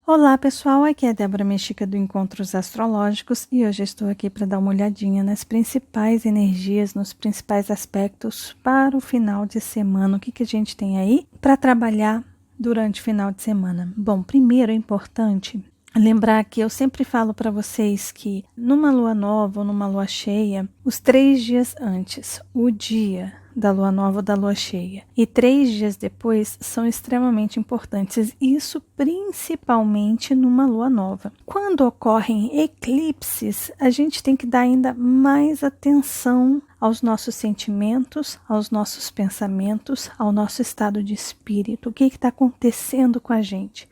Olá pessoal, aqui é Débora Mexica do Encontros Astrológicos e hoje estou aqui para dar uma olhadinha nas principais energias, nos principais aspectos para o final de semana. O que a gente tem aí para trabalhar durante o final de semana? Bom, primeiro é importante lembrar que eu sempre falo para vocês que numa lua nova ou numa lua cheia, os 3 dias antes, o dia da lua nova ou da lua cheia, e 3 dias depois são extremamente importantes, isso principalmente numa lua nova. Quando ocorrem eclipses, a gente tem que dar ainda mais atenção aos nossos sentimentos, aos nossos pensamentos, ao nosso estado de espírito, o que está acontecendo com a gente,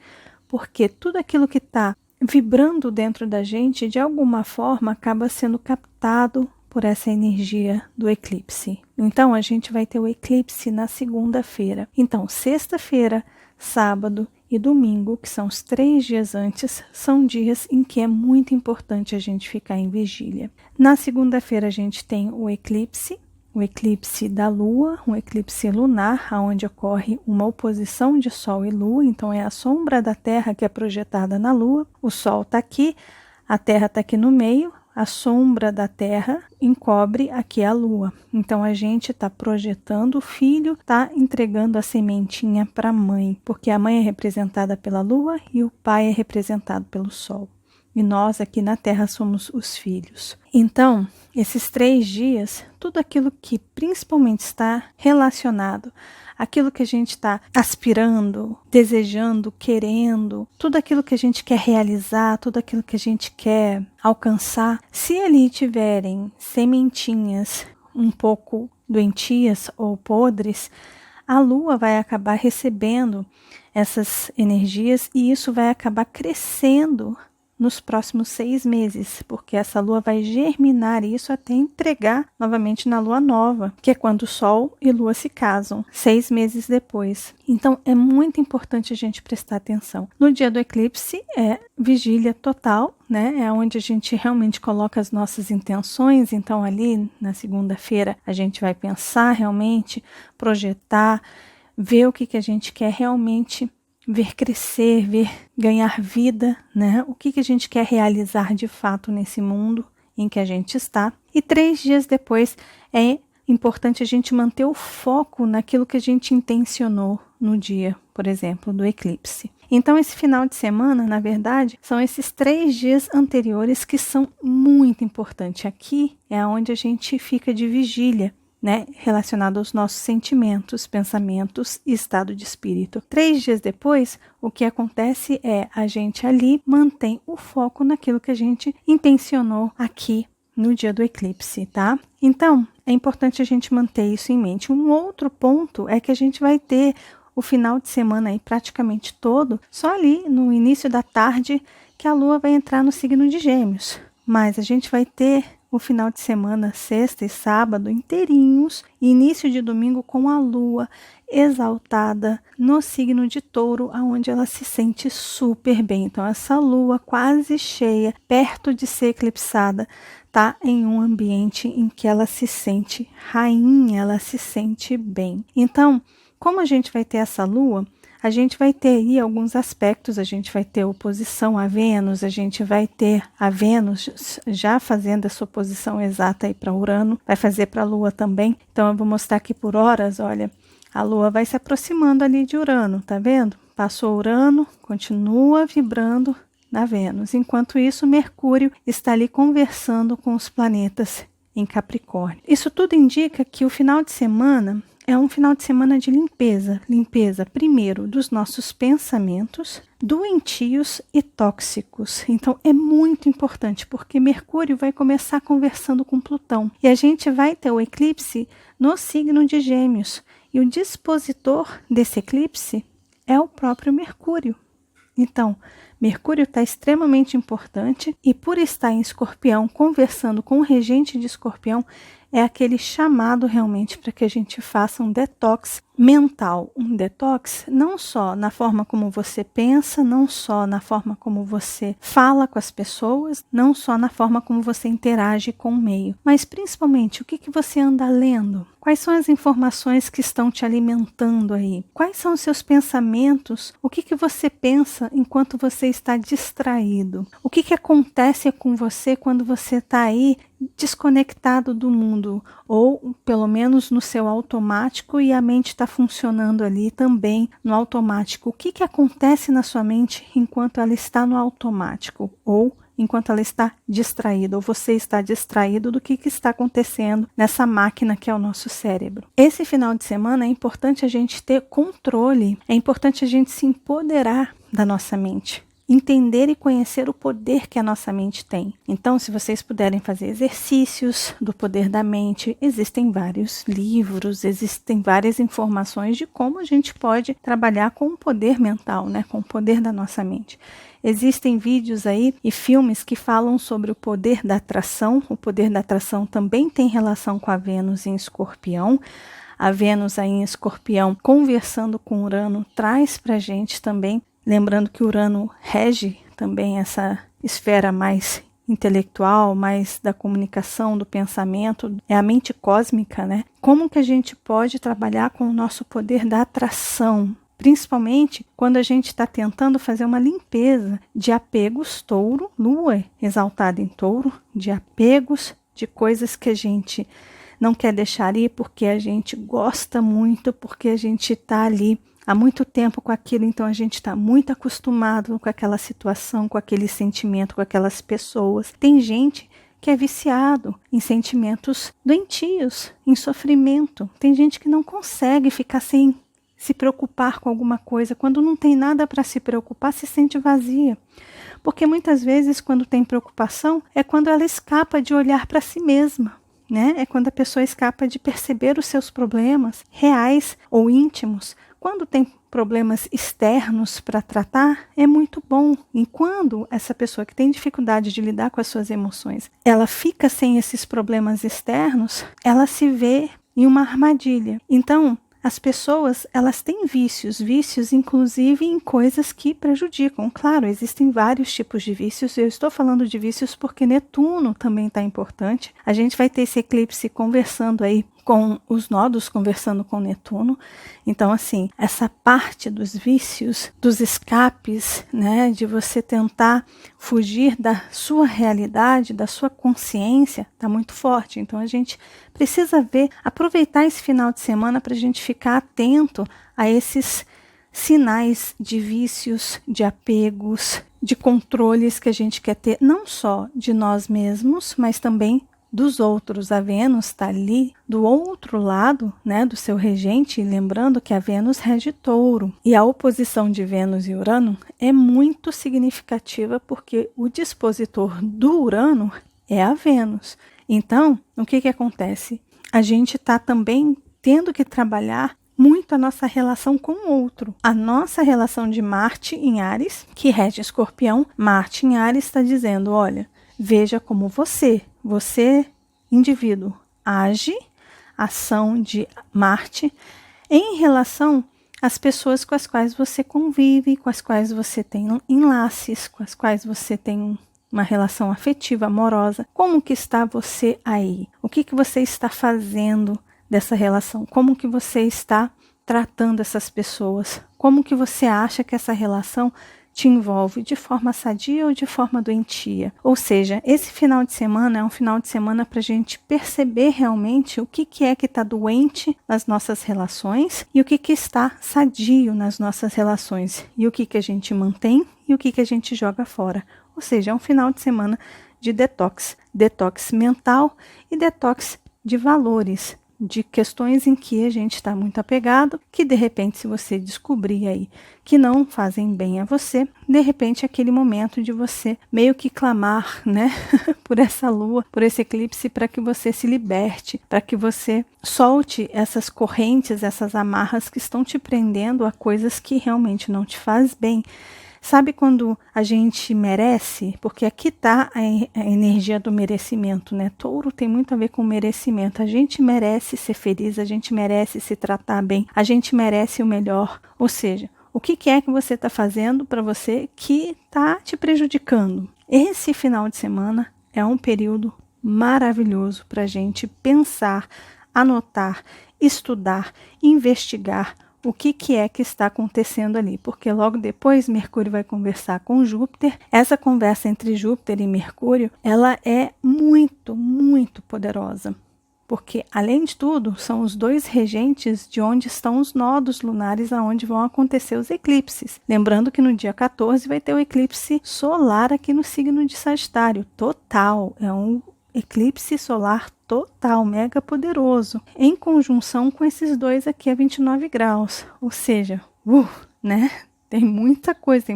porque tudo aquilo que está vibrando dentro da gente, de alguma forma, acaba sendo captado por essa energia do eclipse. Então, a gente vai ter o eclipse na segunda-feira. Então, sexta-feira, sábado e domingo, que são os 3 dias antes, são dias em que é muito importante a gente ficar em vigília. Na segunda-feira, a gente tem o eclipse da Lua, um eclipse lunar, onde ocorre uma oposição de Sol e Lua, então é a sombra da Terra que é projetada na Lua, o Sol está aqui, a Terra está aqui no meio, a sombra da Terra encobre aqui a Lua. Então, a gente está projetando o filho, está entregando a sementinha para a mãe, porque a mãe é representada pela Lua e o pai é representado pelo Sol. E nós aqui na Terra somos os filhos. Então, esses 3 dias, tudo aquilo que principalmente está relacionado, aquilo que a gente está aspirando, desejando, querendo, tudo aquilo que a gente quer realizar, tudo aquilo que a gente quer alcançar, se ali tiverem sementinhas um pouco doentias ou podres, a Lua vai acabar recebendo essas energias e isso vai acabar crescendo nos próximos 6 meses, porque essa lua vai germinar isso até entregar novamente na lua nova, que é quando o Sol e Lua se casam, 6 meses depois. Então, é muito importante a gente prestar atenção. No dia do eclipse é vigília total, né? É onde a gente realmente coloca as nossas intenções. Então, ali na segunda-feira, a gente vai pensar realmente, projetar, ver o que a gente quer realmente ver crescer, ver ganhar vida, né? O que a gente quer realizar de fato nesse mundo em que a gente está. E 3 dias depois é importante a gente manter o foco naquilo que a gente intencionou no dia, por exemplo, do eclipse. Então, esse final de semana, na verdade, são esses 3 dias anteriores que são muito importantes. Aqui é onde a gente fica de vigília, né, relacionado aos nossos sentimentos, pensamentos e estado de espírito. 3 dias depois, o que acontece é a gente ali mantém o foco naquilo que a gente intencionou aqui no dia do eclipse, tá? Então, é importante a gente manter isso em mente. Um outro ponto é que a gente vai ter o final de semana aí praticamente todo, só ali no início da tarde que a Lua vai entrar no signo de Gêmeos. Mas a gente vai ter o final de semana, sexta e sábado, inteirinhos, e início de domingo com a Lua exaltada no signo de Touro, onde ela se sente super bem. Então, essa Lua quase cheia, perto de ser eclipsada, está em um ambiente em que ela se sente rainha, ela se sente bem. Então, como a gente vai ter essa Lua, a gente vai ter aí alguns aspectos, a gente vai ter oposição a Vênus, a gente vai ter a Vênus já fazendo essa oposição exata aí para Urano, vai fazer para a Lua também. Então, eu vou mostrar aqui por horas, olha, a Lua vai se aproximando ali de Urano, tá vendo? Passou Urano, continua vibrando na Vênus. Enquanto isso, Mercúrio está ali conversando com os planetas em Capricórnio. Isso tudo indica que o final de semana é um final de semana de limpeza. Limpeza, primeiro, dos nossos pensamentos, doentios e tóxicos. Então, é muito importante, porque Mercúrio vai começar conversando com Plutão. E a gente vai ter o eclipse no signo de Gêmeos. E o dispositor desse eclipse é o próprio Mercúrio. Então, Mercúrio está extremamente importante e por estar em Escorpião, conversando com o regente de Escorpião, é aquele chamado realmente para que a gente faça um detox mental, um detox, não só na forma como você pensa, não só na forma como você fala com as pessoas, não só na forma como você interage com o meio, mas principalmente o que você anda lendo. Quais são as informações que estão te alimentando aí? Quais são os seus pensamentos? O que você pensa enquanto você está distraído? O que acontece com você quando você está aí desconectado do mundo? Ou pelo menos no seu automático e a mente está funcionando ali também no automático. O que acontece na sua mente enquanto ela está no automático? Ou enquanto ela está distraída, ou você está distraído do que está acontecendo nessa máquina que é o nosso cérebro. Esse final de semana é importante a gente ter controle, é importante a gente se empoderar da nossa mente. Entender e conhecer o poder que a nossa mente tem. Então, se vocês puderem fazer exercícios do poder da mente, existem vários livros, existem várias informações de como a gente pode trabalhar com o poder mental, né? Com o poder da nossa mente. Existem vídeos aí e filmes que falam sobre o poder da atração. O poder da atração também tem relação com a Vênus em Escorpião. A Vênus aí em Escorpião, conversando com Urano, traz para a gente também. Lembrando que Urano rege também essa esfera mais intelectual, mais da comunicação, do pensamento, é a mente cósmica, né? Como que a gente pode trabalhar com o nosso poder da atração? Principalmente quando a gente está tentando fazer uma limpeza de apegos, touro, lua exaltada em touro, de apegos, de coisas que a gente não quer deixar ir porque a gente gosta muito, porque a gente está ali há muito tempo com aquilo, então a gente está muito acostumado com aquela situação, com aquele sentimento, com aquelas pessoas. Tem gente que é viciado em sentimentos doentios, em sofrimento. Tem gente que não consegue ficar sem se preocupar com alguma coisa. Quando não tem nada para se preocupar, se sente vazia. Porque muitas vezes, quando tem preocupação, é quando ela escapa de olhar para si mesma. Né? É quando a pessoa escapa de perceber os seus problemas reais ou íntimos. Quando tem problemas externos para tratar, é muito bom. E quando essa pessoa que tem dificuldade de lidar com as suas emoções, ela fica sem esses problemas externos, ela se vê em uma armadilha. Então, as pessoas, elas têm vícios inclusive em coisas que prejudicam. Claro, existem vários tipos de vícios. Eu estou falando de vícios porque Netuno também está importante. A gente vai ter esse eclipse conversando aí com os nodos, conversando com Netuno. Então, assim, essa parte dos vícios, dos escapes, né, de você tentar fugir da sua realidade, da sua consciência, está muito forte. Então, a gente precisa aproveitar esse final de semana para a gente ficar atento a esses sinais de vícios, de apegos, de controles que a gente quer ter, não só de nós mesmos, mas também dos outros. A Vênus está ali do outro lado, né, do seu regente, lembrando que a Vênus rege Touro. E a oposição de Vênus e Urano é muito significativa porque o dispositor do Urano é a Vênus. Então, o que acontece? A gente está também tendo que trabalhar muito a nossa relação com o outro. A nossa relação de Marte em Áries, que rege Escorpião, Marte em Áries está dizendo, olha, veja como você, indivíduo, age, ação de Marte, em relação às pessoas com as quais você convive, com as quais você tem enlaces, com as quais você tem uma relação afetiva, amorosa. Como que está você aí? O que você está fazendo dessa relação? Como que você está tratando essas pessoas? Como que você acha que essa relação te envolve, de forma sadia ou de forma doentia? Ou seja, esse final de semana é um final de semana para a gente perceber realmente o que é que está doente nas nossas relações e o que está sadio nas nossas relações, e o que a gente mantém e o que a gente joga fora. Ou seja, é um final de semana de detox mental e detox de valores, de questões em que a gente está muito apegado, que de repente, se você descobrir aí que não fazem bem a você, de repente é aquele momento de você meio que clamar, né, por essa lua, por esse eclipse, para que você se liberte, para que você solte essas correntes, essas amarras que estão te prendendo a coisas que realmente não te faz bem. Sabe quando a gente merece? Porque aqui está a energia do merecimento, né? Touro tem muito a ver com merecimento. A gente merece ser feliz, a gente merece se tratar bem, a gente merece o melhor. Ou seja, o que é que você está fazendo para você que está te prejudicando? Esse final de semana é um período maravilhoso para a gente pensar, anotar, estudar, investigar o que é que está acontecendo ali, porque logo depois Mercúrio vai conversar com Júpiter. Essa conversa entre Júpiter e Mercúrio, ela é muito, muito poderosa, porque além de tudo, são os dois regentes de onde estão os nodos lunares, aonde vão acontecer os eclipses. Lembrando que no dia 14 vai ter o eclipse solar aqui no signo de Sagitário, total, é um eclipse solar total, mega poderoso, em conjunção com esses dois aqui a 29 graus, ou seja, né? Tem muita coisa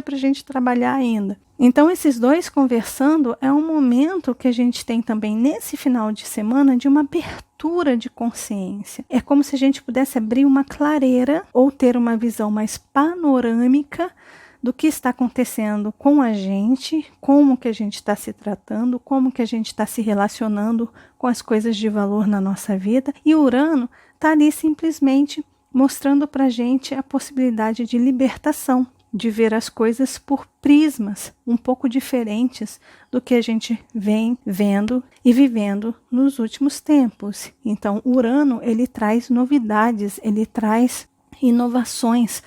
para a gente trabalhar ainda. Então, esses dois conversando é um momento que a gente tem também nesse final de semana de uma abertura de consciência. É como se a gente pudesse abrir uma clareira ou ter uma visão mais panorâmica do que está acontecendo com a gente, como que a gente está se tratando, como que a gente está se relacionando com as coisas de valor na nossa vida. E Urano está ali simplesmente mostrando para a gente a possibilidade de libertação, de ver as coisas por prismas um pouco diferentes do que a gente vem vendo e vivendo nos últimos tempos. Então, Urano, ele traz novidades, ele traz inovações.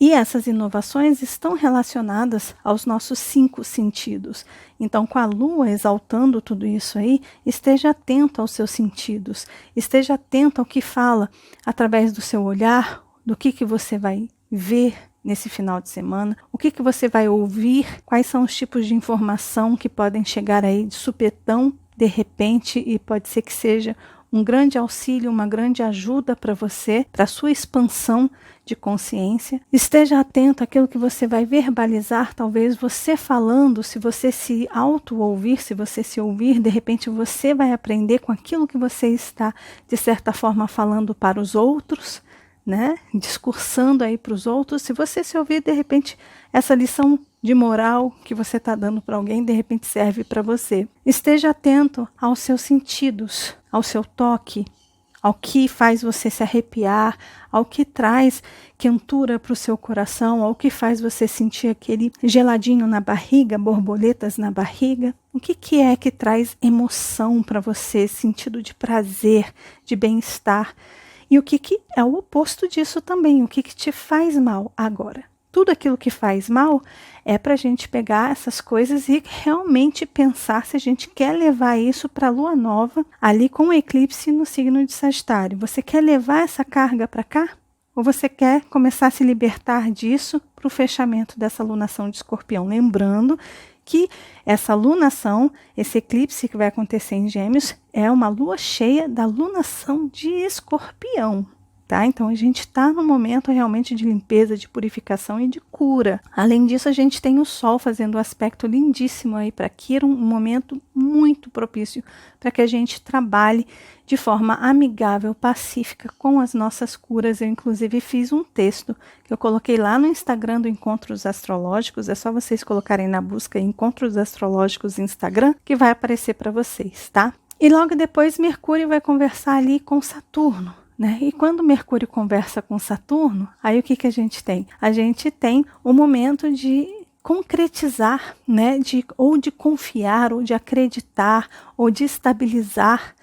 E essas inovações estão relacionadas aos nossos 5 sentidos. Então, com a Lua exaltando tudo isso aí, esteja atento aos seus sentidos, esteja atento ao que fala através do seu olhar, do que você vai ver nesse final de semana, o que você vai ouvir, quais são os tipos de informação que podem chegar aí de supetão, de repente, e pode ser que seja um grande auxílio, uma grande ajuda para você, para a sua expansão de consciência. Esteja atento àquilo que você vai verbalizar, talvez você falando, se você se auto-ouvir, se você se ouvir, de repente você vai aprender com aquilo que você está, de certa forma, falando para os outros, né? Discursando aí para os outros. Se você se ouvir, de repente, essa lição de moral que você está dando para alguém, de repente serve para você. Esteja atento aos seus sentidos, ao seu toque, ao que faz você se arrepiar, ao que traz quentura para o seu coração, ao que faz você sentir aquele geladinho na barriga, borboletas na barriga. O que é que traz emoção para você, sentido de prazer, de bem-estar? E o que é o oposto disso também, o que te faz mal agora? Tudo aquilo que faz mal é para a gente pegar essas coisas e realmente pensar se a gente quer levar isso para a lua nova, ali com o eclipse no signo de Sagitário. Você quer levar essa carga para cá? Ou você quer começar a se libertar disso para o fechamento dessa lunação de Escorpião? Lembrando que essa lunação, esse eclipse que vai acontecer em Gêmeos, é uma lua cheia da lunação de Escorpião. Tá? Então, a gente está num momento realmente de limpeza, de purificação e de cura. Além disso, a gente tem o Sol fazendo um aspecto lindíssimo aí para Quiron, um momento muito propício para que a gente trabalhe de forma amigável, pacífica com as nossas curas. Eu, inclusive, fiz um texto que eu coloquei lá no Instagram do Encontros Astrológicos. É só vocês colocarem na busca Encontros Astrológicos Instagram que vai aparecer para vocês, tá? E logo depois, Mercúrio vai conversar ali com Saturno. Né? E quando Mercúrio conversa com Saturno, aí o que a gente tem? A gente tem o momento de concretizar, né? Ou de confiar, ou de acreditar, ou de estabilizar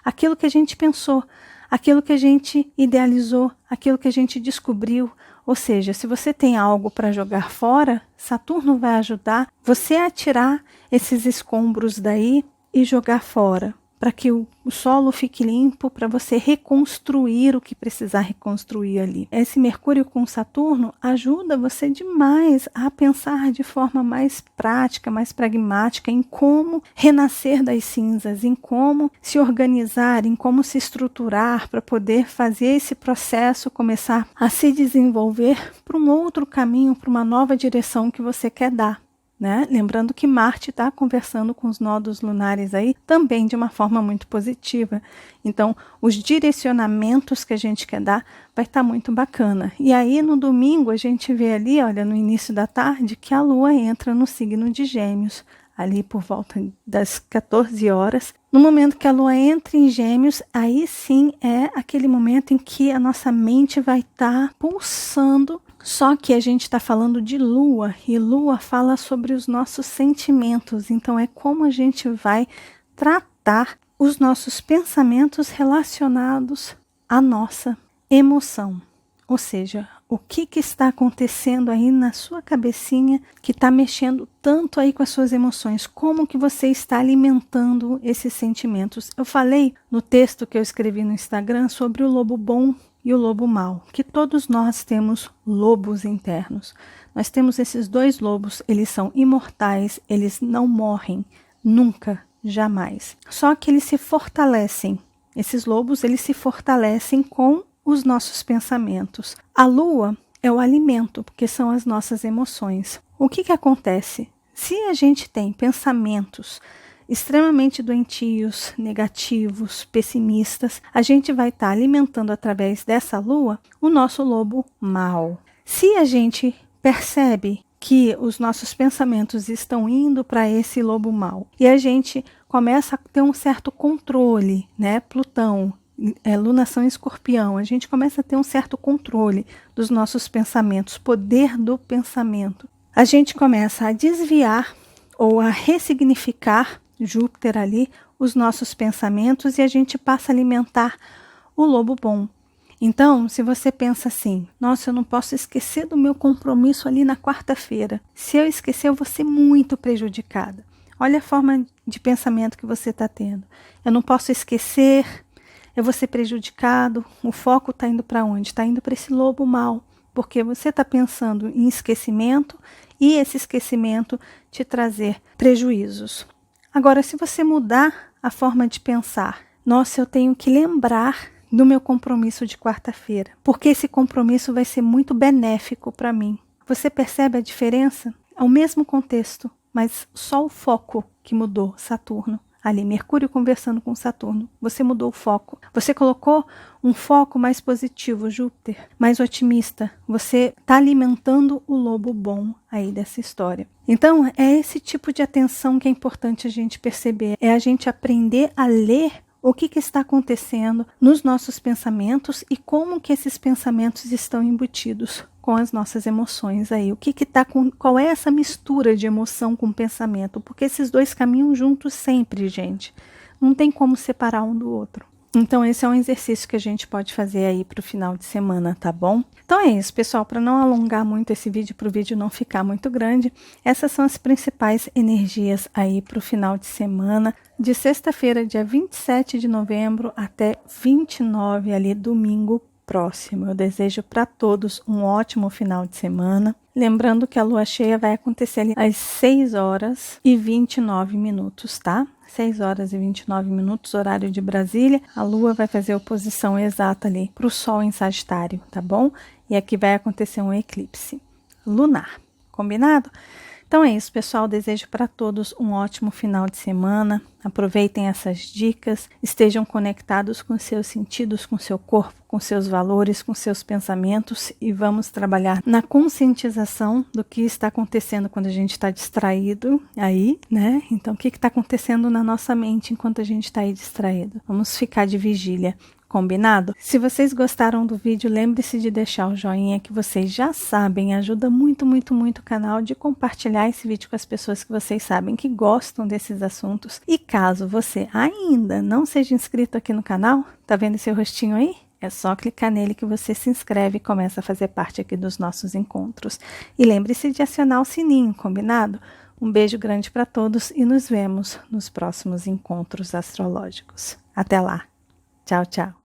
aquilo que a gente pensou, aquilo que a gente idealizou, aquilo que a gente descobriu. Ou seja, se você tem algo para jogar fora, Saturno vai ajudar você a tirar esses escombros daí e jogar fora, para que o solo fique limpo, para você reconstruir o que precisar reconstruir ali. Esse Mercúrio com Saturno ajuda você demais a pensar de forma mais prática, mais pragmática em como renascer das cinzas, em como se organizar, em como se estruturar para poder fazer esse processo começar a se desenvolver para um outro caminho, para uma nova direção que você quer dar. né? Lembrando que Marte está conversando com os nodos lunares aí também de uma forma muito positiva. Então, os direcionamentos que a gente quer dar vai estar muito bacana. E aí, no domingo, a gente vê ali, olha, no início da tarde, que a Lua entra no signo de Gêmeos, ali por volta das 14 horas. No momento que a Lua entra em Gêmeos, aí sim é aquele momento em que a nossa mente vai estar pulsando. Só que a gente está falando de Lua, e Lua fala sobre os nossos sentimentos. Então é como a gente vai tratar os nossos pensamentos relacionados à nossa emoção. Ou seja, o que está acontecendo aí na sua cabecinha que está mexendo tanto aí com as suas emoções? Como que você está alimentando esses sentimentos? Eu falei no texto que eu escrevi no Instagram sobre o lobo bom e o lobo mau, que todos nós temos lobos internos. Nós temos esses dois lobos, eles são imortais, eles não morrem, nunca, jamais. Só que eles se fortalecem. Esses lobos, eles se fortalecem com os nossos pensamentos. A Lua é o alimento, porque são as nossas emoções. O que acontece? Se a gente tem pensamentos extremamente doentios, negativos, pessimistas, a gente vai estar alimentando através dessa Lua o nosso lobo mau. Se a gente percebe que os nossos pensamentos estão indo para esse lobo mau e a gente começa a ter um certo controle, né? Plutão, lunação em Escorpião, a gente começa a ter um certo controle dos nossos pensamentos, poder do pensamento. A gente começa a desviar ou a ressignificar Júpiter ali, os nossos pensamentos, e a gente passa a alimentar o lobo bom. Então, se você pensa assim, nossa, eu não posso esquecer do meu compromisso ali na quarta-feira. Se eu esquecer, eu vou ser muito prejudicada. Olha a forma de pensamento que você está tendo. Eu não posso esquecer, eu vou ser prejudicado. O foco está indo para onde? Está indo para esse lobo mau, porque você está pensando em esquecimento e esse esquecimento te trazer prejuízos. Agora, se você mudar a forma de pensar, nossa, eu tenho que lembrar do meu compromisso de quarta-feira, porque esse compromisso vai ser muito benéfico para mim. Você percebe a diferença? É o mesmo contexto, mas só o foco que mudou, Saturno. Ali, Mercúrio conversando com Saturno. Você mudou o foco. Você colocou um foco mais positivo, Júpiter, mais otimista. Você está alimentando o lobo bom aí dessa história. Então, é esse tipo de atenção que é importante a gente perceber. É a gente aprender a ler o que está acontecendo nos nossos pensamentos e como que esses pensamentos estão embutidos com as nossas emoções aí. Qual é essa mistura de emoção com pensamento? Porque esses dois caminham juntos sempre, gente. Não tem como separar um do outro. Então, esse é um exercício que a gente pode fazer aí para o final de semana, tá bom? Então é isso, pessoal. Para não alongar muito esse vídeo, para o vídeo não ficar muito grande, essas são as principais energias aí para o final de semana, de sexta-feira, dia 27 de novembro, até 29, ali, domingo próximo. Eu desejo para todos um ótimo final de semana. Lembrando que a lua cheia vai acontecer ali às 6h29, tá? 6h29, horário de Brasília. A lua vai fazer oposição exata ali para o sol em Sagitário, tá bom? E aqui vai acontecer um eclipse lunar, combinado? Então é isso, pessoal. Desejo para todos um ótimo final de semana. Aproveitem essas dicas, estejam conectados com seus sentidos, com seu corpo, com seus valores, com seus pensamentos e vamos trabalhar na conscientização do que está acontecendo quando a gente está distraído aí, né? Então, o que está acontecendo na nossa mente enquanto a gente está aí distraído? Vamos ficar de vigília. Combinado? Se vocês gostaram do vídeo, lembre-se de deixar o joinha, que vocês já sabem, ajuda muito, muito, muito o canal, de compartilhar esse vídeo com as pessoas que vocês sabem que gostam desses assuntos. E caso você ainda não seja inscrito aqui no canal, tá vendo esse rostinho aí? É só clicar nele que você se inscreve e começa a fazer parte aqui dos nossos encontros. E lembre-se de acionar o sininho, combinado? Um beijo grande para todos e nos vemos nos próximos encontros astrológicos. Até lá! Tchau, tchau!